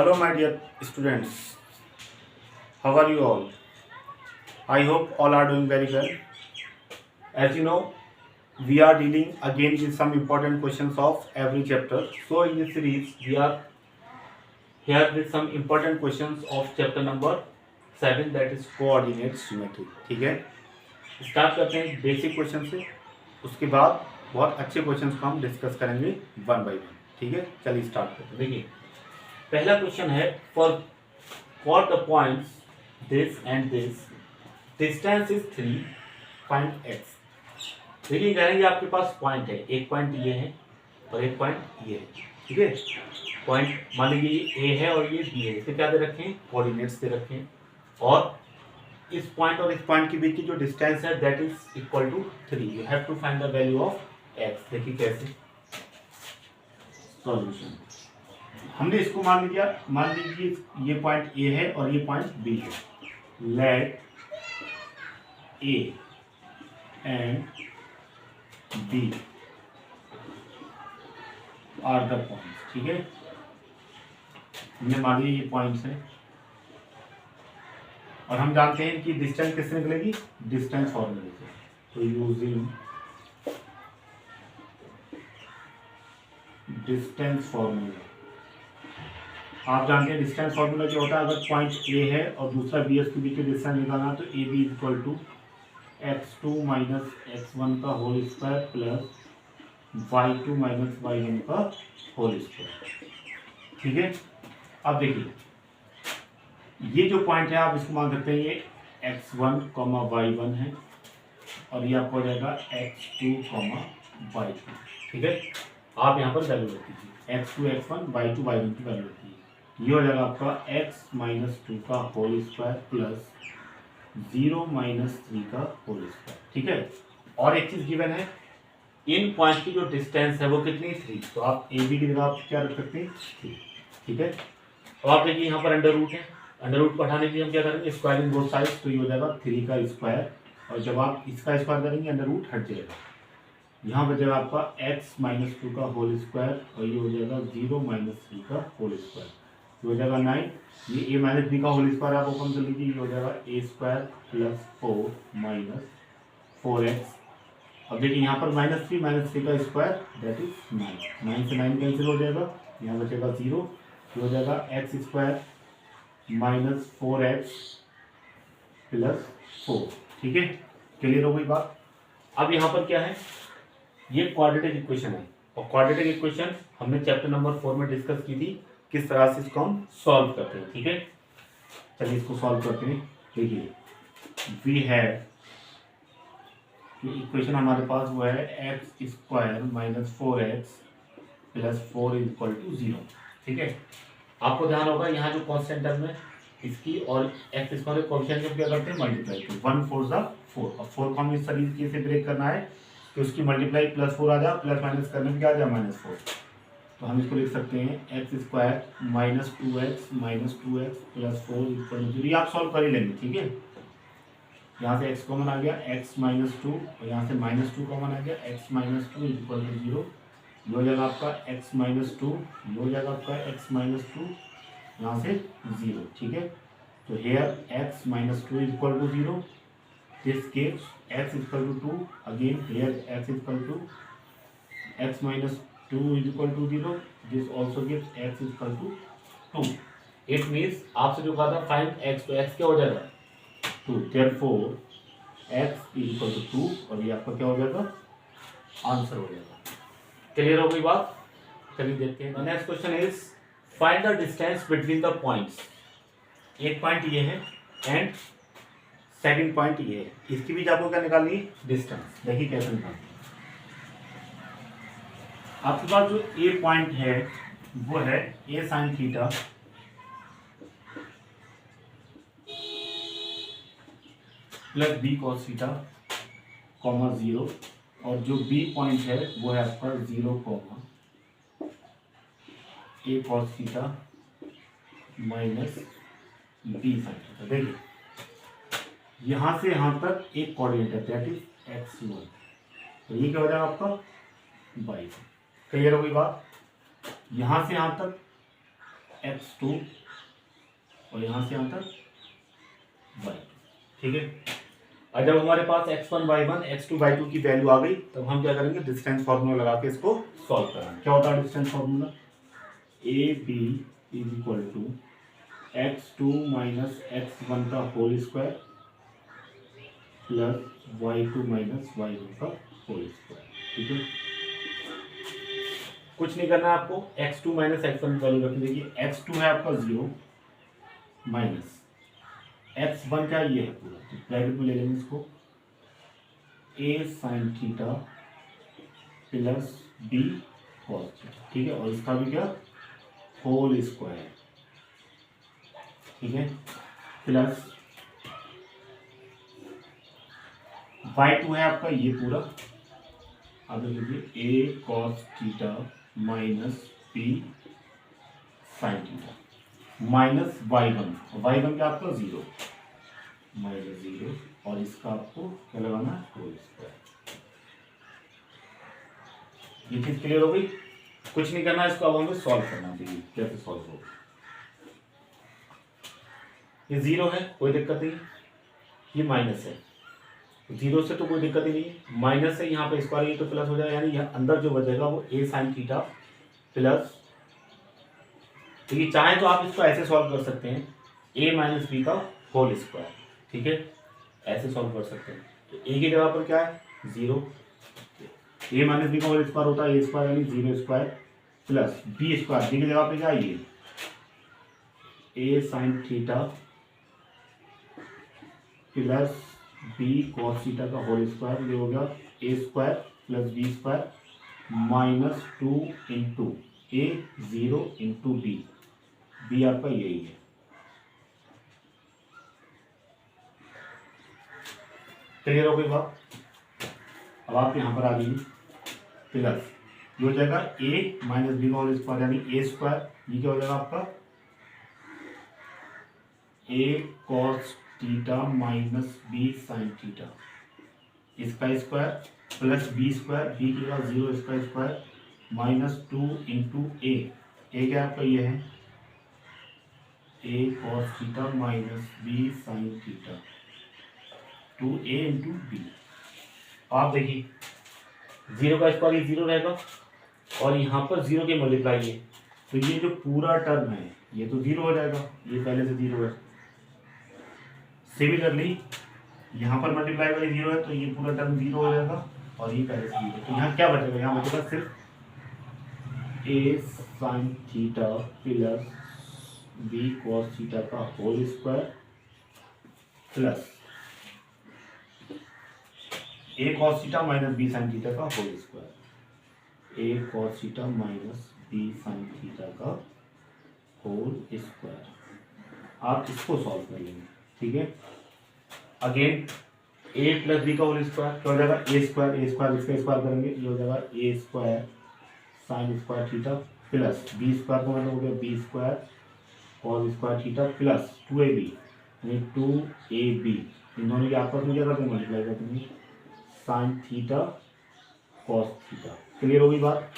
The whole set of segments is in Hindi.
Hello, my dear students. How are you all? I hope all are doing very well. As you know, we are dealing again with some important questions of every chapter. So, in this series, we are here with some important questions of chapter number 7, that is coordinate symmetry. ठीक है, स्टार्ट करते हैं बेसिक क्वेश्चन से. उसके बाद बहुत अच्छे क्वेश्चंस को हम डिस्कस करेंगे वन बाय वन. ठीक है, चलिए स्टार्ट करते हैं. देखिए, पहला क्वेश्चन है for the points this and this distance is 3, find x. देखिए, कह रहे हैं कि आपके पास पॉइंट है, एक पॉइंट ये है और एक पॉइंट ये है. ठीक है, पॉइंट मान लीजिए ये ए है और ये बी है. इसे क्या दे रखे हैं? कोऑर्डिनेट्स दे रखे हैं. और इस पॉइंट और इस पॉइंट के बीच की जो डिस्टेंस है that is equal to 3. You have to find the value of x. देखिए कैसे सॉल्यूशन. हमने इसको मान लीजिए ये पॉइंट ए है और ये पॉइंट बी है. Let A and B are the points. ठीक है, हमने मान लिया ये पॉइंट्स हैं और हम जानते हैं कि डिस्टेंस किससे निकलेगी? डिस्टेंस फॉर्मूले से. तो यूजिंग डिस्टेंस फॉर्मूला, आप जानते हैं डिस्टेंस फॉर्मूला क्या होता है. अगर पॉइंट ए है और दूसरा बी के बीच में डिस्टेंस निकालना तो A B equal to x2 minus x1 का whole square plus y2 minus y1 का होल स्क्वायर. ठीक है, अब देखिए ये जो पॉइंट है आप इसको मान सकते हैं ये x1, y1 है और ये आपको हो जाएगा x2, y2. ठीक है, आप यहाँ पर वैल्यू रख दीजिए x2 x1, y2 y1 की वैल्यू रखिए. ये हो जाएगा आपका x माइनस 2 का होल स्क्वायर प्लस 0 माइनस 3 का होल स्क्वायर. ठीक है, और एक चीज गिवन है, इन पॉइंट की जो डिस्टेंस है वो कितनी? 3. तो आप ए बी की जगह आप क्या रख सकते हैं? 3. ठीक है, और आप देखिए यहाँ पर अंडर रूट है. अंडर रूट को हटाने के लिए हम क्या करेंगे? Squaring both sides. तो ये हो जाएगा 3 का स्क्वायर और जब आप इसका स्क्वायर करेंगे अंडर रूट हट जाएगा. यहाँ पर जाएगा आपका x माइनस 2 का होल स्क्वायर और ये हो जाएगा 0 माइनस 3 का होल स्क्वायर. ये हो जाएगा 9. ये a माइनस बी का होल स्क्वायर आप ओपन कर लीजिए. ये हो जाएगा a square plus 4 minus 4x. अब देखिए यहाँ पर -3 का स्क्वायर दैट इज 9. 9 से 9 कैंसिल हो जाएगा, यहाँ बचेगा 0. ये हो जाएगा x square minus 4x plus 4. ठीक है, क्लियर हो गई बात. अब यहाँ पर क्या है? ये क्वाड्रेटिक इक्वेशन है और क्वाड्रेटिक इक्वेशन हमने चैप्टर नंबर 4 में डिस्कस की थी, किस तरह से इसको हम सॉल्व करते हैं. ठीक है, चलिए इसको सॉल्व करते हैं. देखिए, वी हैव इक्वेशन हमारे पास वो है x square minus 4x plus 4 is equal to 0. ठीक है, आपको ध्यान होगा यहाँ जो कॉन्स्टेंट टर्म है इसकी और x स्क्वायर कोएफिशिएंट को क्या करते हैं? मल्टीप्लाई. तो 1 4 सा 4 और 4 को हमें इस तरीके से ब्रेक करना है कि उसकी मल्टीप्लाई प्लस 4 आ जाए, प्लस माइनस करने में क्या आ जाए? -4. तो हम इसको लिख सकते हैं x square minus 2x plus 4 equal to 0. ये आप सॉल्व कर ही लेंगे. ठीक है, यहाँ से x कॉमन आ गया, x माइनस 2 और यहाँ से -2 कॉमन आ गया, x माइनस 2 इक्वल टू 0. ये हो जाएगा आपका x माइनस 2, ये हो जाएगा आपका x माइनस 2, यहाँ से 0. ठीक है, तो here x minus 2 equal to 0. This gives x equal to 2. Again here x equal to x minus 2 is equal to 0. This also gives x equal to 2. It means आपसे जो कहा था फाइंड x, तो x क्या हो जाएगा? 2. Therefore x is equal to 2 और ये आपका क्या हो जाएगा? आंसर हो जाएगा. क्लियर हो गई बात. चलिए देखते हैं. Next question is find the distance between the points. एक पॉइंट ये है एंड सेकंड पॉइंट ये है. इसकी बीच आपको क्या निकालनी है? डिस्टेंस. देखिए कैसे निकालनी. आपके पास जो ए पॉइंट है वो है a sine theta plus B cos theta comma 0 और जो बी पॉइंट है वो है आपका 0 comma a cos theta minus B sine theta. देखिए यहाँ से यहाँ तक एक कोऑर्डिनेट है दैट इज x1. तो ये क्या हो जाएगा आपका? y1. क्लियर हो गई बात. यहाँ से यहाँ तक x2 और यहाँ से यहाँ तक y, ठीक है। और जब हमारे पास x1 y1 x2 y2 की वैल्यू आ गई तब हम क्या करेंगे, डिस्टेंस फार्मूला लगा के इसको सॉल्व करेंगे। क्या होता है distance formula, A B is equal to x2 minus x1 का whole square plus y2 minus y1 का होल स्क्वायर, ठीक है। कुछ नहीं करना है आपको, x2 माइनस x1 की वैल्यू रखनी। देखिए x2 है आपका 0 माइनस x1 क्या ये है पूरा, तो ब्रैकेट में ले लेंगे इसको, a sine theta plus b cos theta, ठीक है। और इसका भी क्या, होल स्क्वायर, ठीक है, प्लस y2 है आपका ये पूरा, अब देखिए a cos theta minus b sine theta minus y1 क्या आपका 0 माइनस 0, और इसका आपको क्या लगाना है, होल स्क्वायर। ये चीज क्लियर हो गई। कुछ नहीं करना, इसको अब हमें सॉल्व करना चाहिए। कैसे सॉल्व होगा, ये 0 है कोई दिक्कत नहीं, ये माइनस है, 0 से तो कोई दिक्कत ही नहीं है, माइनस से यहाँ पे स्क्वायर ये तो प्लस हो जाएगा, यानी यहाँ अंदर जो बचेगा वो a साइन थीटा प्लस, देखिए चाहे तो आप इसको ऐसे सॉल्व कर सकते हैं, a माइनस बी का होल स्क्वायर, ठीक है, ऐसे सॉल्व कर सकते हैं। तो a की जगह पर क्या है 0, a माइनस बी का होल स्क्वायर होता है a स्क्वायर यानी 0 square plus b square, b की जगह पर क्या है ये a sine theta plus b cos theta का होल स्क्वायर, ये हो गया a square plus b square minus 2 into a 0 into b आपका यही है। क्लियर हो गई बात। अब आप यहाँ पर आ गई प्लस, ये हो जाएगा a माइनस बी का होल स्क्वायर यानी a स्क्वायर, ये क्या हो जाएगा आपका a cos theta minus b sine theta, इसका square plus b square, b की जगह 0 इसका स्क्वायर माइनस 2 इंटू a क्या आपका ये है a cos theta minus b sine theta 2a into b। आप देखिए 0 का स्क्वायर ये 0 रहेगा और यहाँ पर 0 के मल्टीप्लाई है, तो ये जो पूरा टर्म है ये तो 0 हो जाएगा, ये पहले से 0 है। सिमिलरली यहाँ पर मल्टीप्लाई बाई 0 है तो ये पूरा टर्म 0 हो जाएगा और ये पहले से 0, तो यहाँ क्या बचेगा, यहाँ बचेगा सिर्फ a sine theta plus b cos theta का whole square plus a cos theta minus b sine theta का whole square, a cos theta minus b sine theta का होल स्क्वायर। आप इसको सॉल्व कर लेंगे, ठीक है। अगेन a प्लस बी का होल स्क्वायर क्या हो जाएगा, a स्क्वायर इसका स्क्वायर करेंगे, ये हो जाएगा a square sine square theta plus b square का मतलब हो गया b square cos square theta plus 2ab यानी 2ab, इन दोनों के आपस में क्या करते हैं, मल्टीप्लाई करते हैं, sine theta cos theta. Clear होगी बात।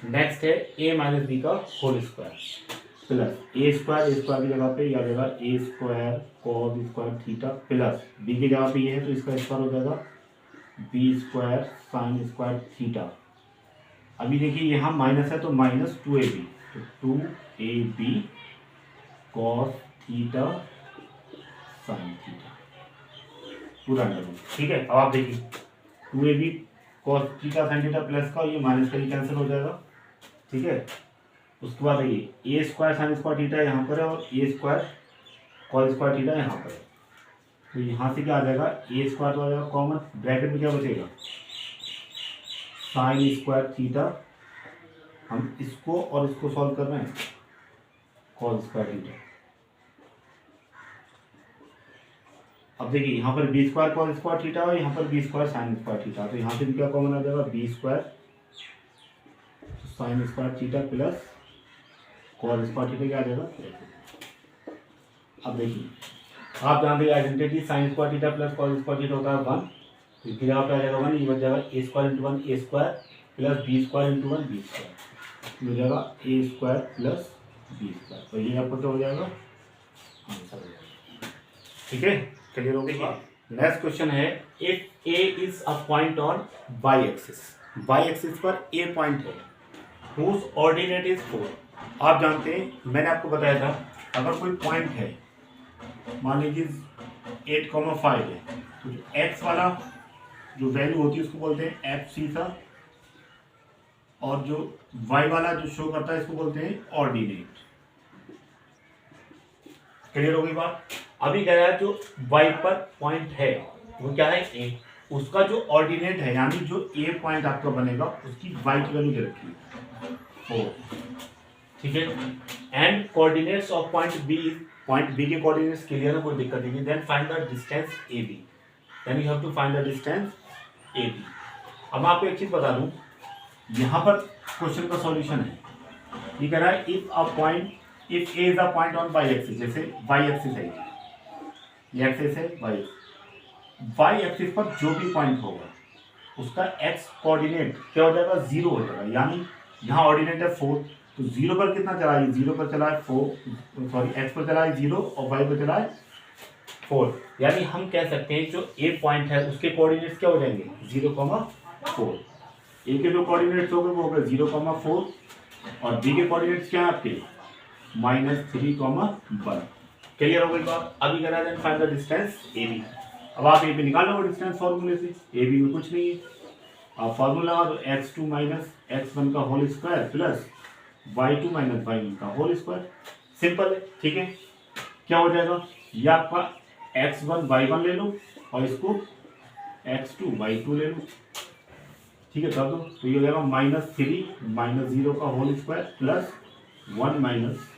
नेक्स्ट है a माइनस बी का whole square plus a square की जगह पे आ जाएगा a square cos square theta plus b की जगह पे ये है तो इसका स्क्वायर हो जाएगा b square sine square theta. अभी देखिए यहाँ माइनस है तो माइनस 2ab, तो 2ab cos theta sine theta पूरा अंडर, ठीक है। अब आप देखिए 2ab cos theta sine theta plus का ये माइनस का ही कैंसिल हो जाएगा, ठीक है। उसके बाद देखिए a square sine square theta यहाँ पर है और a square cos square theta यहाँ पर है, तो यहाँ से क्या आ जाएगा a स्क्वायर तो आ जाएगा कॉमन, ब्रैकेट में क्या बचेगा साइन स्क्वायर थीटा, हम इसको और इसको सॉल्व कर रहे हैं कॉस स्क्वायर थीटा। अब देखिए यहाँ पर B square cos square theta और यहाँ पर B square sine square theta, तो यहाँ से भी क्या कॉमन आ जाएगा B square sine square theta plus cos square theta क्या आ जाएगा। अब देखिए आप जानते हैं identity sine square theta plus cos square theta होता है 1, तो इसकी जगह पे आ जाएगा 1, ये बच जाएगा a square into 1 a square plus b square into 1 b square, हो जाएगा a स्क्वायर प्लस b²। तो ये आपको क्या हो जाएगा, आंसर हो जाएगा। ठीक है, क्लियर हो गया। नेक्स्ट क्वेश्चन है, if A is a point on Y axis, Y axis पर ए पॉइंट है, whose ऑर्डिनेट इज 4। आप जानते हैं, मैंने आपको बताया था, अगर कोई पॉइंट है, मान लीजिए 8,5 है, तो जो एक्स वाला जो वैल्यू होती है उसको बोलते हैं एफ सीधा, और जो वाई वाला जो शो करता है इसको बोलते हैं ऑर्डिनेट। क्लियर हो गई बात। अभी कह रहा है जो वाई पर पॉइंट है वो क्या है, ए, उसका जो ऑर्डिनेट है यानी जो ए पॉइंट आपका बनेगा उसकी वाई की वैल्यू दे रखी है 4। ठीक है, and coordinates of point B के कोऑर्डिनेट्स क्लियर है, कोई दिक्कत नहीं है। Then find the distance A B, then you have to find the distance A B. अब मैं आपको एक चीज बता दूं, यहाँ पर क्वेश्चन का सॉल्यूशन है, ये कह रहा है if A is a point on Y axis, जैसे वाई एक्सिस है, ये एक्सिस है वाई एक्सिस पर जो भी पॉइंट होगा उसका एक्स कोऑर्डिनेट क्या हो जाएगा, 0 हो जाएगा। यानी यहाँ ऑर्डिनेट है 4, तो 0 पर कितना चला है, 0 पर चला है 4, सॉरी एक्स पर चला है 0 और वाई पर चला है 4। यानी हम कह सकते हैं जो ए पॉइंट है उसके कोऑर्डिनेट्स क्या हो जाएंगे, 0,4। ए के जो कोऑर्डिनेट्स हो गए वो हो गए 0,4, और बी के कोऑर्डिनेट्स क्या है आपके -3,1। क्लियर हो गई बात। अभी कह रहा है find the distance A B. अब आप ए बी निकालो डिस्टेंस फॉर्मूले से, ए बी में कुछ नहीं है, आप फॉर्मूला लगा दो x2 माइनस x1 का whole square plus y2 minus y1 का होल स्क्वायर। सिंपल है, ठीक है। क्या हो जाएगा, ये आपका x1 y1 ले लो और इसको x2 y2 ले लो, ठीक है, कर दो, तो ये हो जाएगा -3 माइनस 0 का होल स्क्वायर प्लस 1 माइनस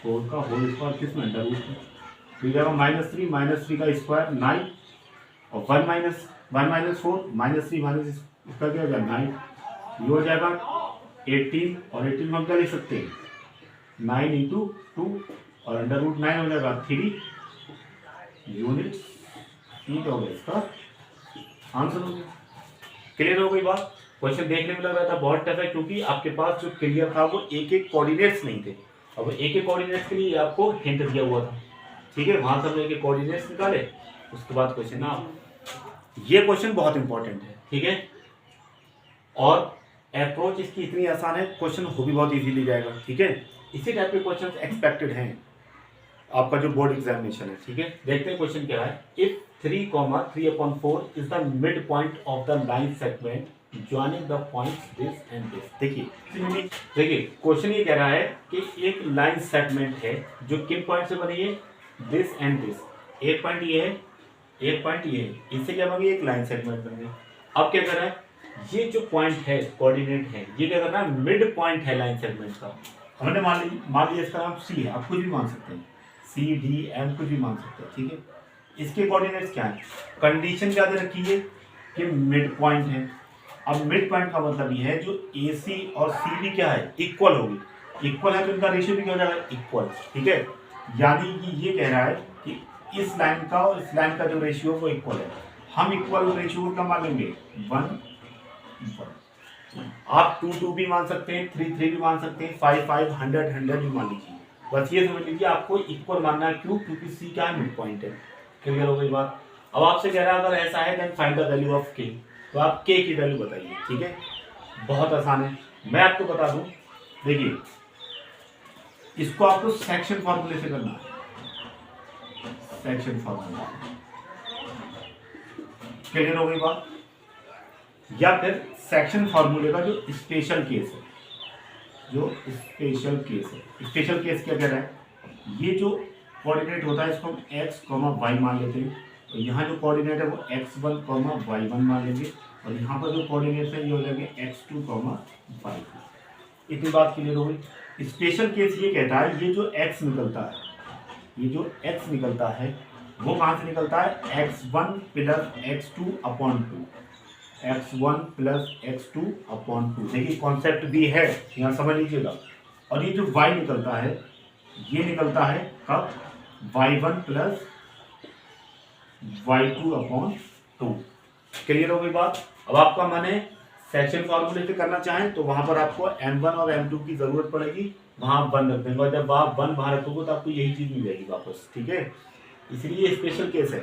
4 का होल स्क्वायर, किसमें अंडर रूट में, तो ये जाएगा -3 का स्क्वायर 9, और 1 माइनस 4 -3 माइनस इसका क्या हो जाएगा 9, ये हो जाएगा 18, और 18 हम क्या लिख सकते हैं 9 इंटू 2, और अंडर रूट 9 हो जाएगा 3 यूनिट्स। ठीक हो गया, इसका आंसर हो गया। क्लियर हो गई बात। क्वेश्चन देखने में लग रहा था बहुत टफ है, क्योंकि आपके पास जो क्लियर था वो एक कोऑर्डिनेट्स नहीं थे, अब एक कोऑर्डिनेट्स के लिए आपको हिंट दिया हुआ था, ठीक है, वहां से हमने कोऑर्डिनेट्स निकाले, उसके बाद क्वेश्चन ना, ये क्वेश्चन बहुत इंपॉर्टेंट है, ठीक है, और अप्रोच इसकी इतनी आसान है, क्वेश्चन हो भी बहुत इजीली जाएगा, ठीक है। इसी टाइप के क्वेश्चन एक्सपेक्टेड हैं आपका जो बोर्ड एग्जामिनेशन है, ठीक है। देखते हैं क्वेश्चन क्या है। If 3,3/4 is the mid point of the line segment joining the points this and this. देखिए क्वेश्चन ये कह रहा है कि एक लाइन सेगमेंट है जो किन पॉइंट से बनी है, दिस एंड दिस, एक पॉइंट ये है, एक पॉइंट ये है, इससे क्या बन गई, एक लाइन सेगमेंट बन गई। अब क्या कर रहा है, ये जो पॉइंट है कोऑर्डिनेट है, ये क्या कर रहा है, मिड पॉइंट है लाइन सेगमेंट का। हमने मान लिया इसका नाम सी है, आप कुछ भी मान सकते हैं, सी डी एम कुछ भी मान सकते हैं, ठीक है। इसके कोऑर्डिनेट्स क्या है, कंडीशन क्या दे रखी है कि मिड पॉइंट है। अब मिड पॉइंट का मतलब ये है जो ए सी और सी डी क्या है, इक्वल होगी, इक्वल है तो इनका रेशियो भी क्या हो जाएगा, इक्वल, ठीक है। यानी कि ये कह रहा है कि इस लाइन का और इस लाइन का जो रेशियो वो इक्वल है। हम इक्वल रेशियो को क्या मान लेंगे, 1:1। आप 2:2 भी मान सकते हैं, 3:3 भी मान सकते हैं, 5:5, 100 भी मान लीजिए, बस ये समझ लीजिए आपको इक्वल मानना है। क्यों, क्योंकि सी क्या है, मिड पॉइंट है। क्लियर हो गई बात। अब आपसे कह रहा है अगर ऐसा है then find the value of K, तो आप के की वैल्यू बताइए, ठीक है, बहुत आसान है। मैं आपको बता दूं, देखिए इसको आपको सेक्शन फॉर्मूले से करना है, सेक्शन फॉर्मूला। क्लियर हो गई बात। या फिर सेक्शन फॉर्मूले का जो स्पेशल केस है, जो स्पेशल केस है, स्पेशल केस क्या कह रहा है, ये जो कोऑर्डिनेट होता है इसको हम x, y मान लेते हैं, तो यहाँ जो कोऑर्डिनेट है वो x1, y1 मान लेंगे, और यहाँ पर जो कोऑर्डिनेट्स है ये हो जाएंगे x2, y2। इतनी बात क्लियर हो गई। स्पेशल केस ये कहता है ये जो x निकलता है, ये जो x निकलता है वो कहाँ से निकलता है, x1 plus x2/2, x1 plus x2/2। देखिए कॉन्सेप्ट भी है, यहाँ समझ लीजिएगा। और ये जो y निकलता है ये निकलता है कब, y1 प्लस y2/2। क्लियर हो गई बात। अब आपका मन है सेक्शन फॉर्मूले से करना चाहें तो वहां पर आपको m1 और m2 की जरूरत पड़ेगी, वहाँ 1 रख देंगे, और जब आप 1 वहाँ रखोगे तो आपको यही चीज़ मिल जाएगी वापस, ठीक है। इसलिए स्पेशल केस है,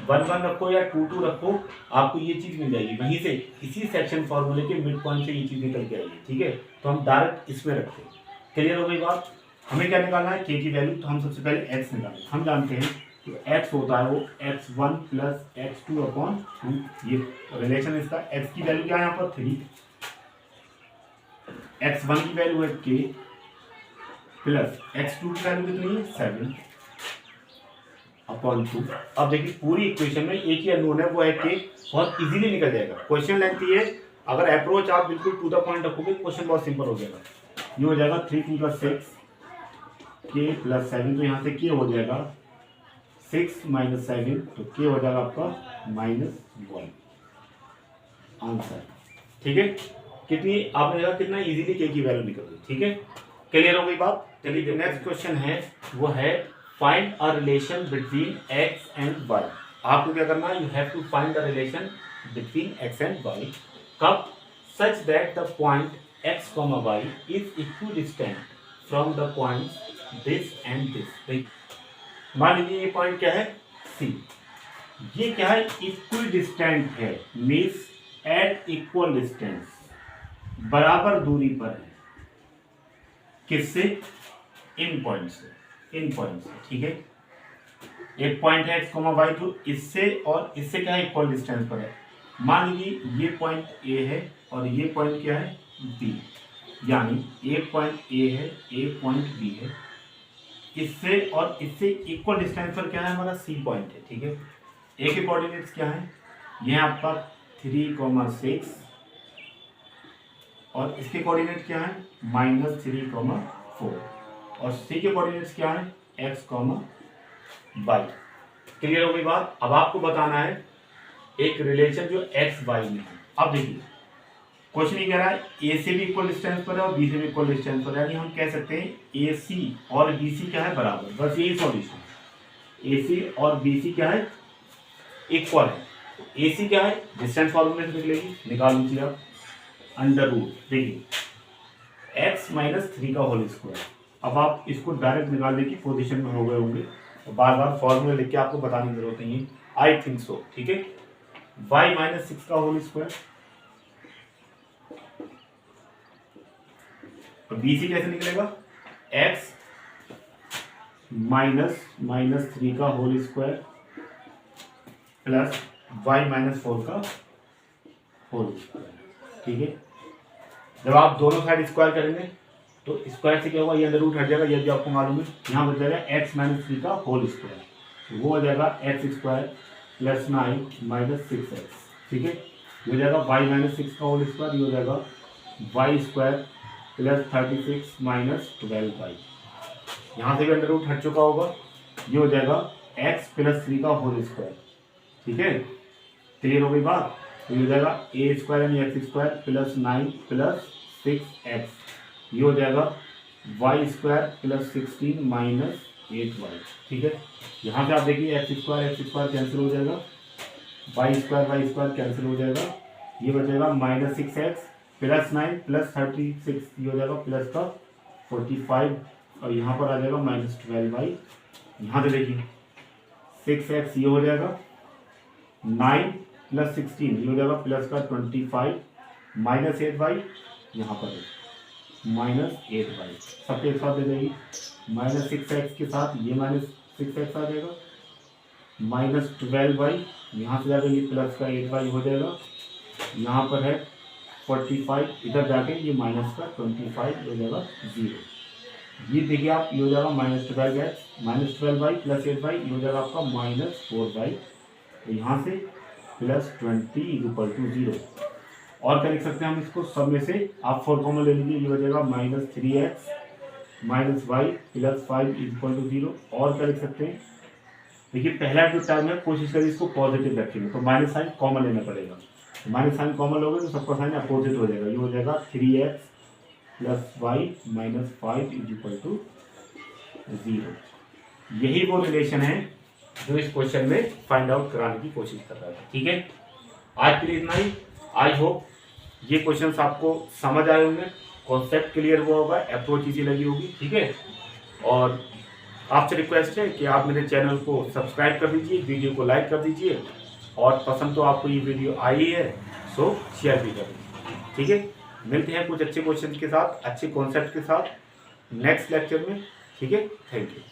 1 रखो या 2 रखो, आपको ये चीज़ मिल जाएगी वहीं से, इसी सेक्शन फॉर्मूले के मिड पॉइंट से ये चीज़ निकल के आएगी, ठीक है। तो हम डायरेक्ट इसमें रखते हैं। क्लियर हो गई बात। हमें क्या निकालना है, के की वैल्यू। तो हम सबसे पहले एक्स निकालें। हम जानते हैं तो एक्स होता है वो x1 प्लस x2 अपॉन 2। ये रिलेशन इसका। एक्स की वैल्यू क्या है यहाँ पर 3, x1 की वैल्यू है k प्लस x2 की वैल्यू कितनी है 7 अपॉन 2। अब देखिए पूरी इक्वेशन में एक ही अननोन है, वो है k। बहुत इजीली निकल जाएगा। क्वेश्चन लेंथ है, अगर अप्रोच आप बिल्कुल टू द पॉइंट रखोगे क्वेश्चन बहुत सिंपल हो जाएगा। ये हो जाएगा 3 2 + 6 k प्लस 7, तो यहाँ से k हो जाएगा 6 - 7, तो k हो जाएगा आपका -1 आंसर, ठीक है। कितनी आपने देखा कितना इजीली k की वैल्यू निकल गई, ठीक है। क्लियर हो गई बात। चलिए नेक्स्ट क्वेश्चन है, वो है find a relation between x and y। आपको क्या करना है, you have to find the relation between x and y कब, such that the point x, y is equidistant from the point this and this. मान लीजिए ये पॉइंट क्या है C, ये क्या है इक्विडिस्टेंट है, मीन्स एट इक्वल डिस्टेंस, बराबर दूरी पर है। किससे, इन पॉइंट से, इन पॉइंट से, ठीक है। एक पॉइंट है x, y, जो इससे और इससे क्या है इक्वल डिस्टेंस पर है। मान लीजिए ये पॉइंट A है और ये पॉइंट क्या है B, यानी एक पॉइंट A है, एक पॉइंट B है, इससे और इससे इक्वल डिस्टेंस पर क्या है हमारा C पॉइंट है, ठीक है। A के कोऑर्डिनेट्स क्या है, यह आपका 3, 6 और इसके कोऑर्डिनेट क्या है -3, 4 और C के कोऑर्डिनेट्स क्या है x, y। क्लियर हो गई बात। अब आपको बताना है एक रिलेशन जो x, y में है। अब देखिए क्वेश्चन ये कह रहा है A से भी इक्वल डिस्टेंस पर है और B से भी इक्वल डिस्टेंस पर है, यानी हम कह सकते हैं AC और BC क्या है बराबर, बस यही सॉल्यूशन। AC और BC क्या है इक्वल है। AC क्या है डिस्टेंस फॉर्मूले से निकलेगी, निकाल लीजिए आप, अंडर रूट, देखिए x - 3 का होल स्क्वायर। अब आप इसको डायरेक्ट निकालने की पोजीशन में हो गए होंगे, तो बार बार फॉर्मूला लिख के आपको बताने की जरूरत नहीं है, आई थिंक सो, ठीक है। y - 6 का होल स्क्वायर, तो BC कैसे निकलेगा, x - 3 का होल स्क्वायर प्लस y - 4 का होल स्क्वायर, ठीक है। जब आप दोनों साइड स्क्वायर करेंगे तो स्क्वायर से क्या होगा, ये अंडर रूट हट जाएगा, ये भी आपको मालूम है। यहाँ बच जाएगा x - 3 का होल स्क्वायर, तो वो हो जाएगा x² + 9 - 6x, ठीक है। ये हो जाएगा y - 6 का होल स्क्वायर, ये हो जाएगा y² + 36 - 12y। यहाँ से भी अंडर रूट हट चुका होगा, ये हो जाएगा x + 3 का होल स्क्वायर, ठीक है। क्लियर हो गई बात। तो ये हो जाएगा a² यानी x² + 9 + 6x, ये हो जाएगा y² + 16 - 8y, ठीक है। यहाँ से आप देखिए x² कैंसिल हो जाएगा, y² कैंसिल हो जाएगा, ये बचेगा -6x + 9 + 36, ये हो जाएगा प्लस का 45 और यहाँ पर आ जाएगा -12y। यहाँ से देखिए 6x ये हो जाएगा, 9 + 16 ये हो जाएगा प्लस का 25 -8y, यहाँ पर -8y, सबके एक साथ दे देगी, -6x के साथ ये -6x आ जाएगा, -12y, यहाँ से जाकर ये प्लस का 8y हो जाएगा, यहाँ पर है 45, इधर जाके ये माइनस का 25 हो जाएगा 0। ये देखिए आप, ये हो जाएगा -12y + 8y, ये हो जाएगा आपका -4y, तो यहाँ से +20 = 0। और क्या लिख सकते हैं हम इसको, सब में से आप 4 कॉमन ले लीजिए, ये हो जाएगा -3x - y + 5 = 0। और क्या लिख सकते हैं, देखिए पहला जो टर्म है कोशिश करिए इसको पॉजिटिव रखेंगे, तो माइनस साइन कॉमन लेना पड़ेगा, माइनस साइन कॉमन लोगे तो सबका साइन अपोजिट हो जाएगा, ये हो जाएगा 3x + y - 5 = 0। यही वो रिलेशन है जो इस क्वेश्चन में फाइंड आउट कराने की कोशिश कर रहा था, ठीक है। आज के लिए इतना ही। आई होप ये क्वेश्चंस आपको समझ आए होंगे। कॉन्सेप्ट क्लियर हुआ होगा, अप्रोच इजी लगी होगी, ठीक है। और आपसे रिक्वेस्ट है कि आप मेरे चैनल को सब्सक्राइब कर दीजिए, वीडियो को लाइक कर दीजिए, और पसंद तो आपको ये वीडियो आई है सो शेयर भी कर दीजिए, ठीक है। मिलते हैं कुछ अच्छे क्वेश्चन के साथ, अच्छे कॉन्सेप्ट के साथ नेक्स्ट लेक्चर में, ठीक है। Thank you.